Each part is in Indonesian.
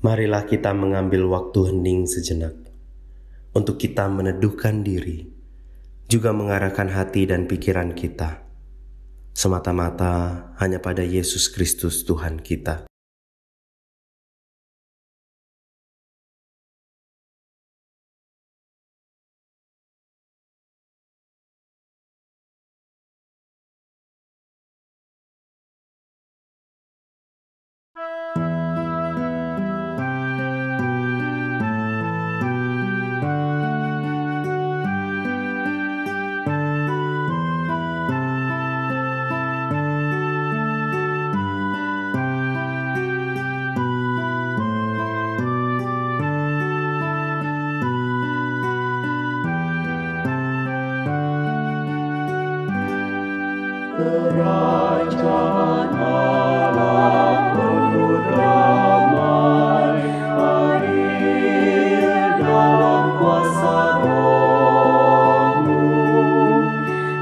Marilah kita mengambil waktu hening sejenak untuk kita meneduhkan diri, juga mengarahkan hati dan pikiran kita semata-mata hanya pada Yesus Kristus Tuhan kita. Kerajaan Allah penuh damai, hadir dalam kuasa Roh-Mu.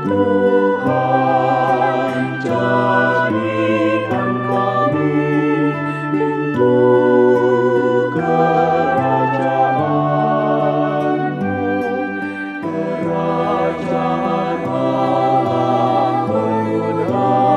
Tuhan, jadikan kami pintu kerajaan-Mu. Kerajaan Allah penuh damai,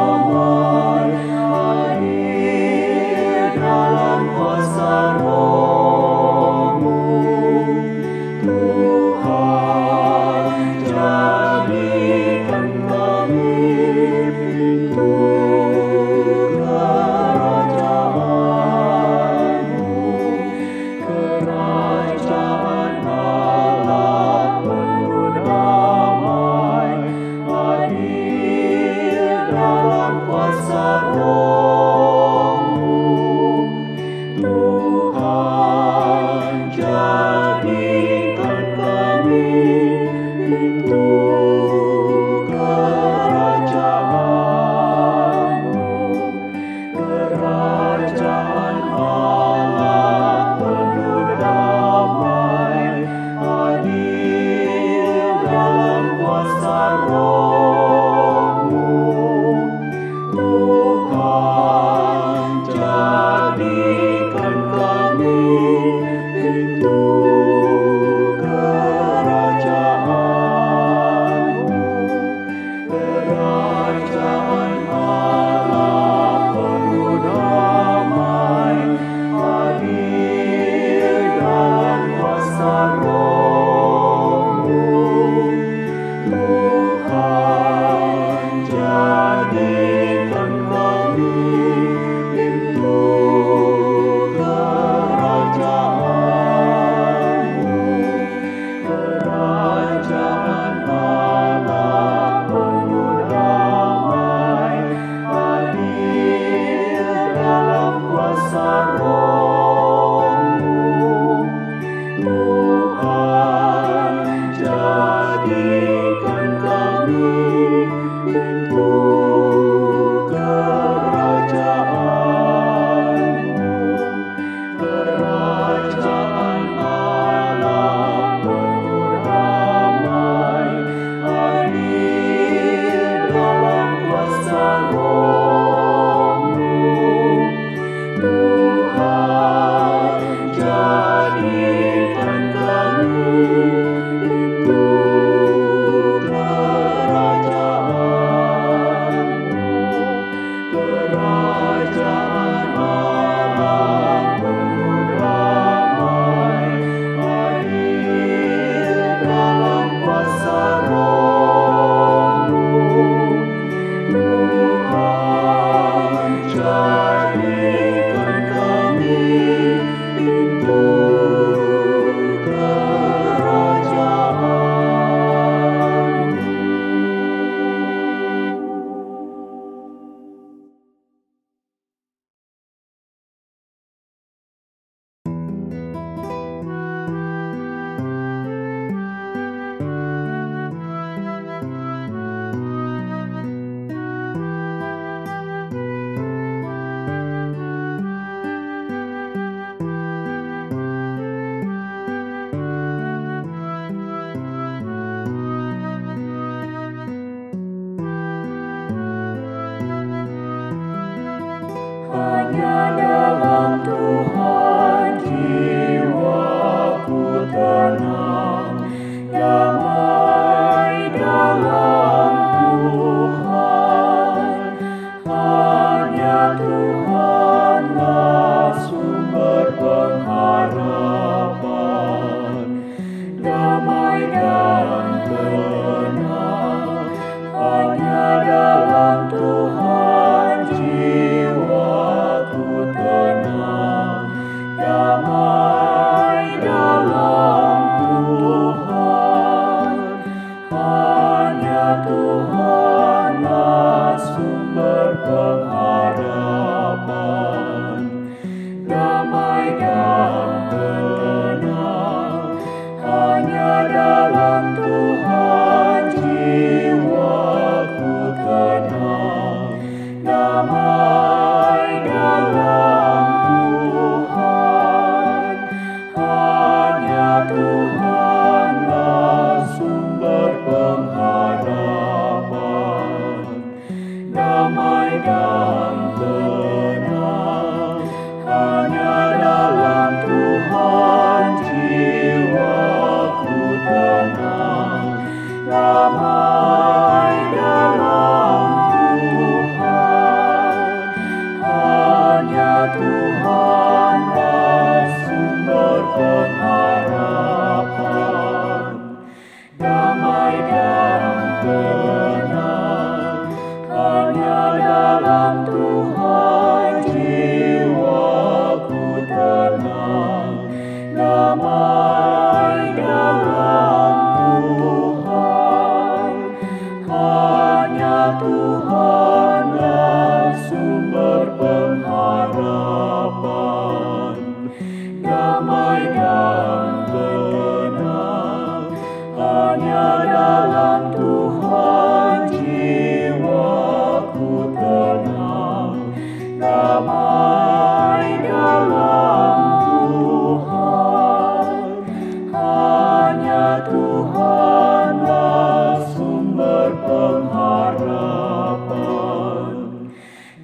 berpengharapan,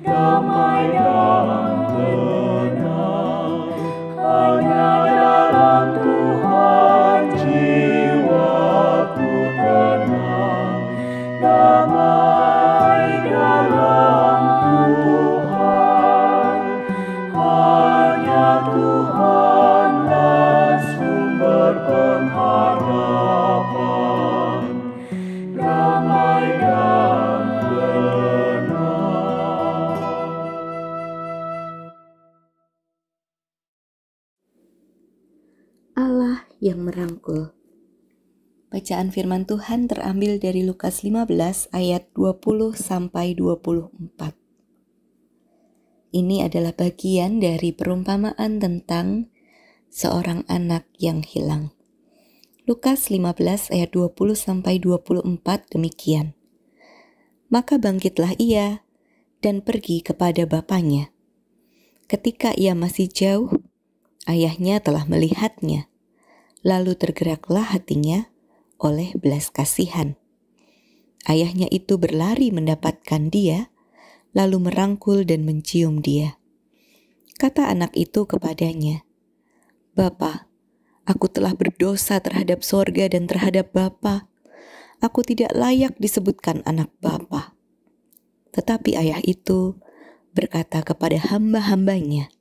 damai dan tenang, hanya dalam Tuhan jiwaku tenang, damai dalam Tuhan, hanya Tuhanlah sumber pengharapan, damai dan tenang. Allah yang merangkul. Bacaan firman Tuhan terambil dari Lukas 15 ayat 20 sampai 24. Ini adalah bagian dari perumpamaan tentang seorang anak yang hilang. Lukas 15 ayat 20 sampai 24 demikian. Maka bangkitlah ia dan pergi kepada bapaknya. Ketika ia masih jauh, ayahnya telah melihatnya. Lalu tergeraklah hatinya oleh belas kasihan. Ayahnya itu berlari mendapatkan dia, lalu merangkul dan mencium dia. Kata anak itu kepadanya, "Bapa, aku telah berdosa terhadap sorga dan terhadap Bapa. Aku tidak layak disebutkan anak Bapa." Tetapi ayah itu berkata kepada hamba-hambanya,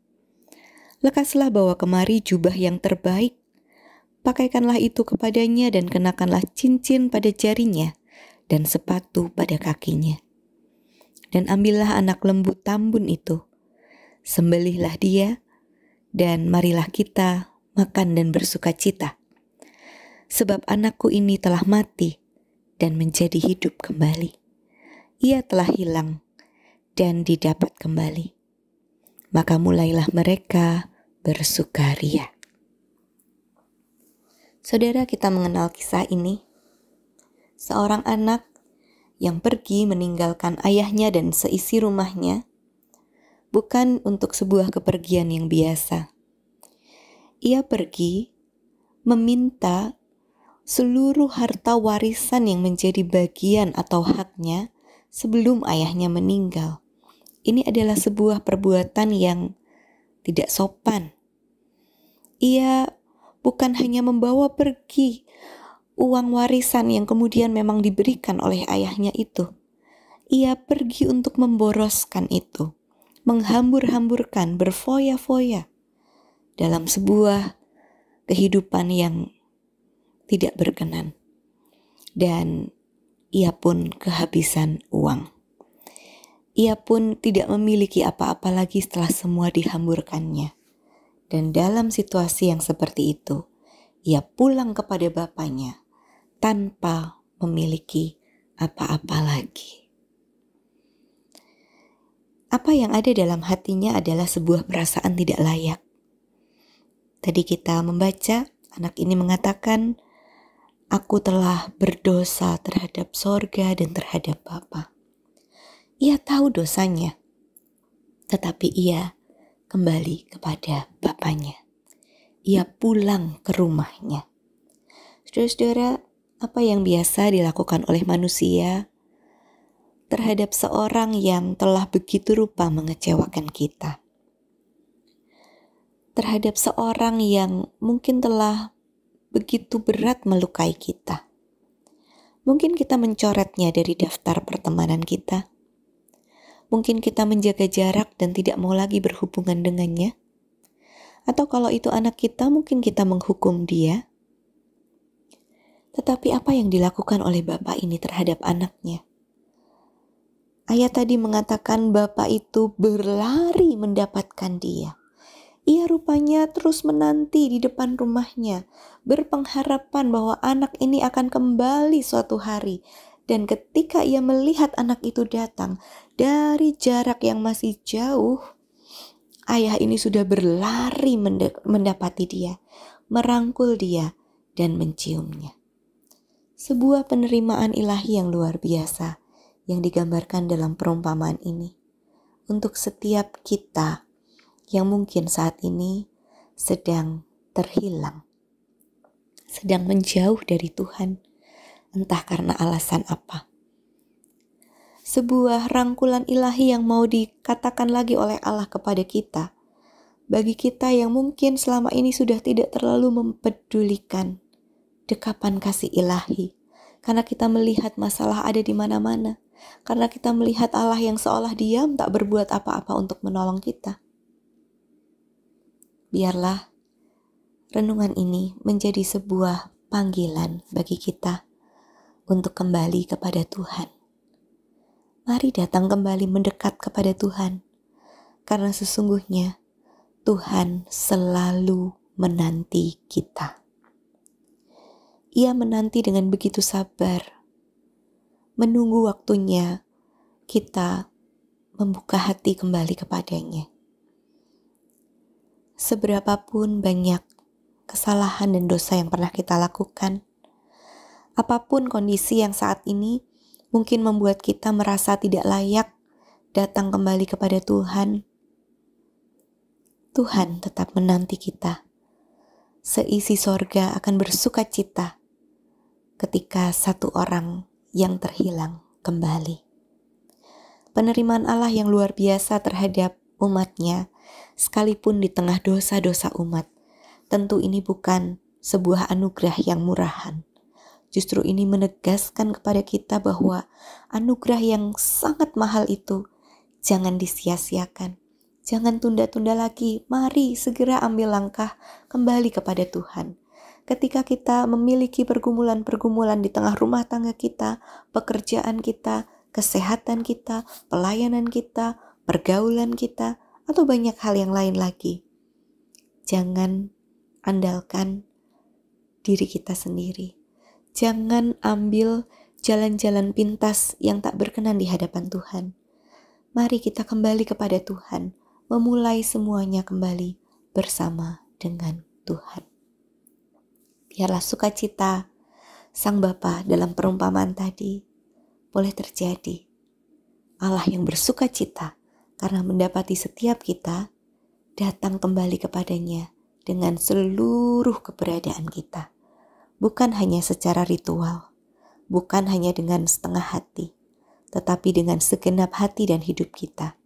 "Lekaslah bawa kemari jubah yang terbaik, pakaikanlah itu kepadanya dan kenakanlah cincin pada jarinya dan sepatu pada kakinya. Dan ambillah anak lembu tambun itu, sembelihlah dia, dan marilah kita makan dan bersukacita. Sebab anakku ini telah mati dan menjadi hidup kembali. Ia telah hilang dan didapat kembali." Maka mulailah mereka bersukaria. Saudara, kita mengenal kisah ini. Seorang anak yang pergi meninggalkan ayahnya dan seisi rumahnya, bukan untuk sebuah kepergian yang biasa. Ia pergi meminta seluruh harta warisan yang menjadi bagian atau haknya sebelum ayahnya meninggal. Ini adalah sebuah perbuatan yang tidak sopan. Ia bukan hanya membawa pergi uang warisan yang kemudian memang diberikan oleh ayahnya itu. Ia pergi untuk memboroskan itu, menghambur-hamburkan, berfoya-foya dalam sebuah kehidupan yang tidak berkenan. Dan ia pun kehabisan uang. Ia pun tidak memiliki apa-apa lagi setelah semua dihamburkannya. Dan dalam situasi yang seperti itu, ia pulang kepada bapaknya tanpa memiliki apa-apa lagi. Apa yang ada dalam hatinya adalah sebuah perasaan tidak layak. Tadi kita membaca, anak ini mengatakan, "Aku telah berdosa terhadap sorga dan terhadap Bapa." Ia tahu dosanya, tetapi ia kembali kepada bapaknya. Ia pulang ke rumahnya. Saudara-saudara, apa yang biasa dilakukan oleh manusia terhadap seorang yang telah begitu rupa mengecewakan kita? Terhadap seorang yang mungkin telah begitu berat melukai kita. Mungkin kita mencoretnya dari daftar pertemanan kita. Mungkin kita menjaga jarak dan tidak mau lagi berhubungan dengannya. Atau kalau itu anak kita, mungkin kita menghukum dia. Tetapi apa yang dilakukan oleh bapak ini terhadap anaknya? Ayat tadi mengatakan bapak itu berlari mendapatkan dia. Ia rupanya terus menanti di depan rumahnya, berpengharapan bahwa anak ini akan kembali suatu hari. Dan ketika ia melihat anak itu datang dari jarak yang masih jauh, ayah ini sudah berlari mendapati dia, merangkul dia, dan menciumnya. Sebuah penerimaan ilahi yang luar biasa yang digambarkan dalam perumpamaan ini untuk setiap kita yang mungkin saat ini sedang terhilang, sedang menjauh dari Tuhan, entah karena alasan apa. sebuah rangkulan ilahi yang mau dikatakan lagi oleh Allah kepada kita. Bagi kita yang mungkin selama ini sudah tidak terlalu mempedulikan dekapan kasih ilahi, karena kita melihat masalah ada di mana-mana, karena kita melihat Allah yang seolah diam tak berbuat apa-apa untuk menolong kita. Biarlah renungan ini menjadi sebuah panggilan bagi kita untuk kembali kepada Tuhan. Mari datang kembali mendekat kepada Tuhan, karena sesungguhnya Tuhan selalu menanti kita. Ia menanti dengan begitu sabar, menunggu waktunya kita membuka hati kembali kepadanya. Seberapapun banyak kesalahan dan dosa yang pernah kita lakukan, apapun kondisi yang saat ini mungkin membuat kita merasa tidak layak datang kembali kepada Tuhan, Tuhan tetap menanti kita. Seisi sorga akan bersuka cita ketika satu orang yang terhilang kembali. Penerimaan Allah yang luar biasa terhadap umatnya, sekalipun di tengah dosa-dosa umat, tentu ini bukan sebuah anugerah yang murahan. Justru ini menegaskan kepada kita bahwa anugerah yang sangat mahal itu jangan disia-siakan. Jangan tunda-tunda lagi, mari segera ambil langkah kembali kepada Tuhan. Ketika kita memiliki pergumulan-pergumulan di tengah rumah tangga kita, pekerjaan kita, kesehatan kita, pelayanan kita, pergaulan kita, atau banyak hal yang lain lagi, jangan andalkan diri kita sendiri. Jangan ambil jalan-jalan pintas yang tak berkenan di hadapan Tuhan. Mari kita kembali kepada Tuhan, memulai semuanya kembali bersama dengan Tuhan. Biarlah sukacita Sang Bapa dalam perumpamaan tadi boleh terjadi. Allah yang bersukacita karena mendapati setiap kita datang kembali kepadanya dengan seluruh keberadaan kita. Bukan hanya secara ritual, bukan hanya dengan setengah hati, tetapi dengan segenap hati dan hidup kita.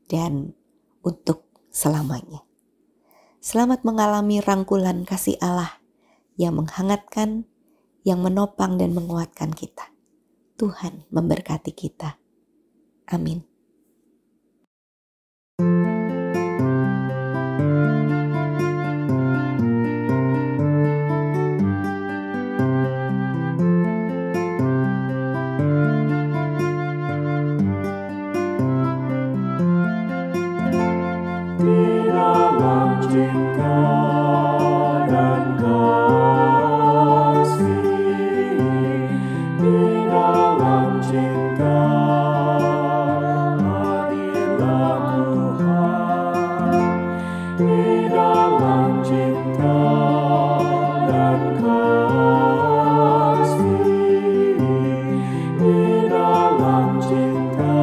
Dan untuk selamanya. Selamat mengalami rangkulan kasih Allah yang menghangatkan, yang menopang dan menguatkan kita. Tuhan memberkati kita. Amin. Cinta dan kasih, di dalam cinta hadirlah Tuhan, di dalam cinta dan kasih, di dalam cinta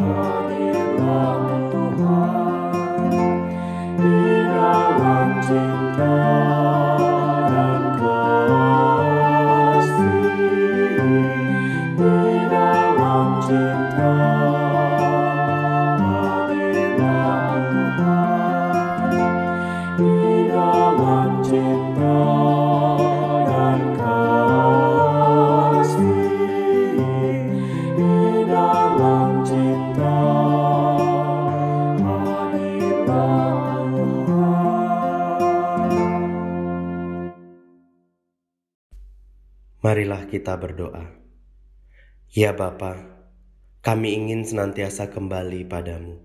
hadirlah Tuhan, di dalam cinta dan kasih, di dalam cinta hadirlah Tuhan, di dalam cinta dan kasih, di dalam cinta hadirlah Tuhan. Marilah kita berdoa. Ya Bapa, kami ingin senantiasa kembali padamu.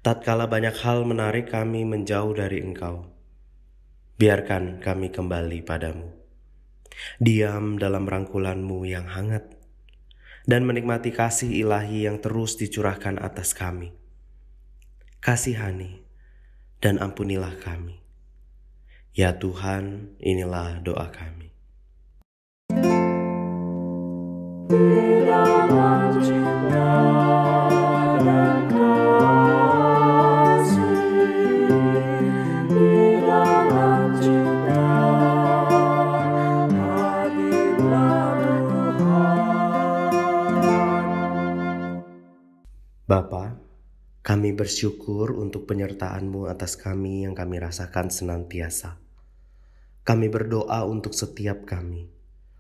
Tatkala banyak hal menarik kami menjauh dari Engkau, biarkan kami kembali padamu. Diam dalam rangkulan-Mu yang hangat, dan menikmati kasih ilahi yang terus dicurahkan atas kami. Kasihani dan ampunilah kami. Ya Tuhan, inilah doa kami. Di dalam cinta dan kasih, di dalam cinta hadirlah Tuhan, Bapa, kami bersyukur untuk penyertaan-Mu atas kami yang kami rasakan senantiasa. Kami berdoa untuk setiap kami,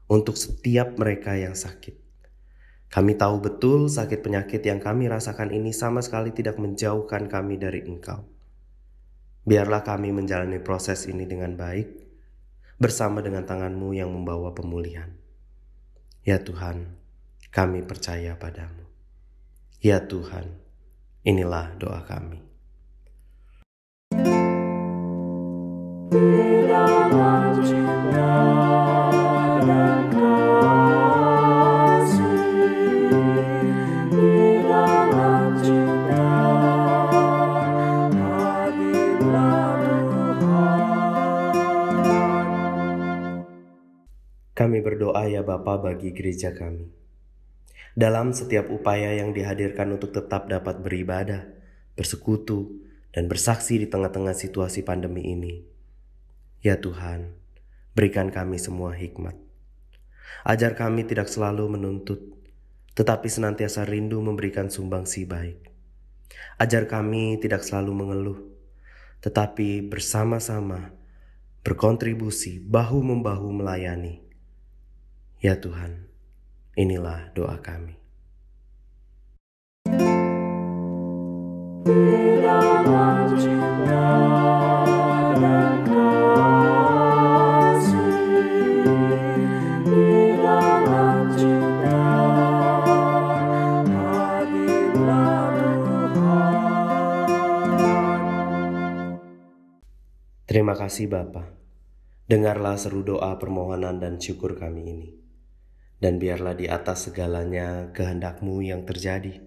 untuk setiap mereka yang sakit. Kami tahu betul sakit penyakit yang kami rasakan ini sama sekali tidak menjauhkan kami dari Engkau. Biarlah kami menjalani proses ini dengan baik, bersama dengan tangan-Mu yang membawa pemulihan. Ya Tuhan, kami percaya padamu. Ya Tuhan, inilah doa kami. Di dalam cinta dan kasih, di dalam cinta hadirlah Tuhan. Kami berdoa ya Bapa bagi gereja kami. Dalam setiap upaya yang dihadirkan untuk tetap dapat beribadah, bersekutu, dan bersaksi di tengah-tengah situasi pandemi ini. Ya Tuhan, berikan kami semua hikmat. Ajar kami tidak selalu menuntut, tetapi senantiasa rindu memberikan sumbangsi baik. Ajar kami tidak selalu mengeluh, tetapi bersama-sama berkontribusi bahu-membahu melayani. Ya Tuhan, inilah doa kami. Di dalam cinta dan kasih, di dalam cinta hadirlah Tuhan. Terima kasih Bapa. Dengarlah seru doa permohonan dan syukur kami ini. Dan biarlah di atas segalanya kehendak-Mu yang terjadi.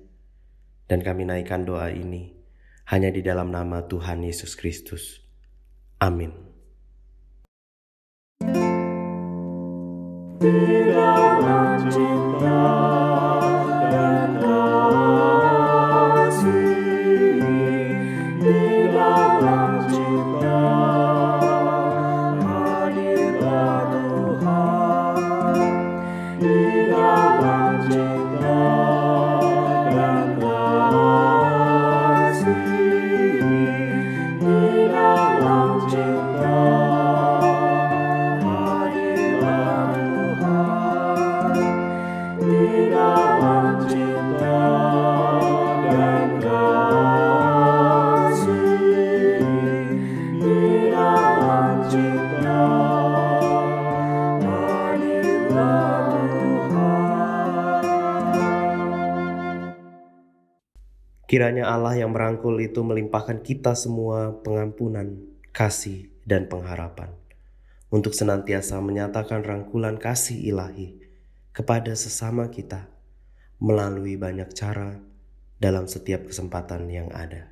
Dan kami naikkan doa ini hanya di dalam nama Tuhan Yesus Kristus. Amin. Di dalam cinta dan kasih, di dalam cinta hadirlah Tuhan. Di dalam cinta dan kasih, di dalam cinta hadirlah Tuhan. Di dalam cinta dan kasih, di dalam cinta hadirlah Tuhan. Kiranya Allah yang merangkul itu melimpahkan kita semua pengampunan, kasih, dan pengharapan untuk senantiasa menyatakan rangkulan kasih ilahi kepada sesama kita melalui banyak cara dalam setiap kesempatan yang ada.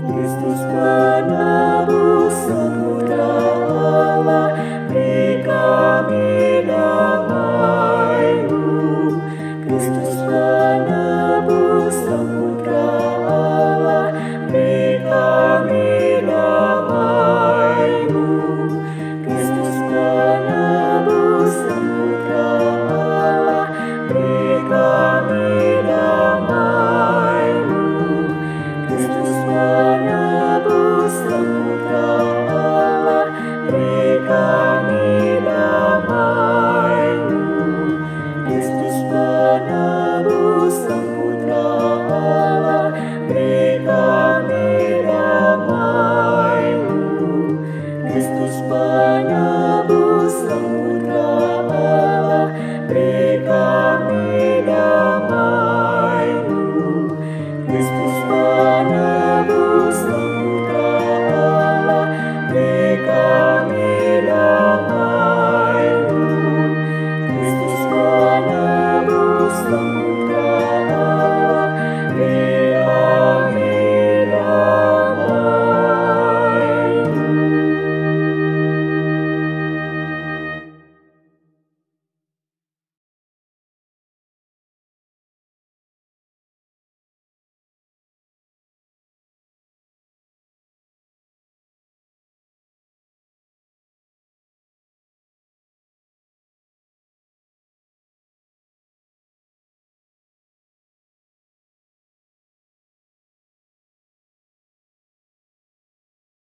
Kristus penebus samudra Allah, beri kami damai-Mu. Kristus penebus samudra Allah, beri kami damai-Mu. Kristus penebus samudra Allah, beri kami damai-Mu. Kristus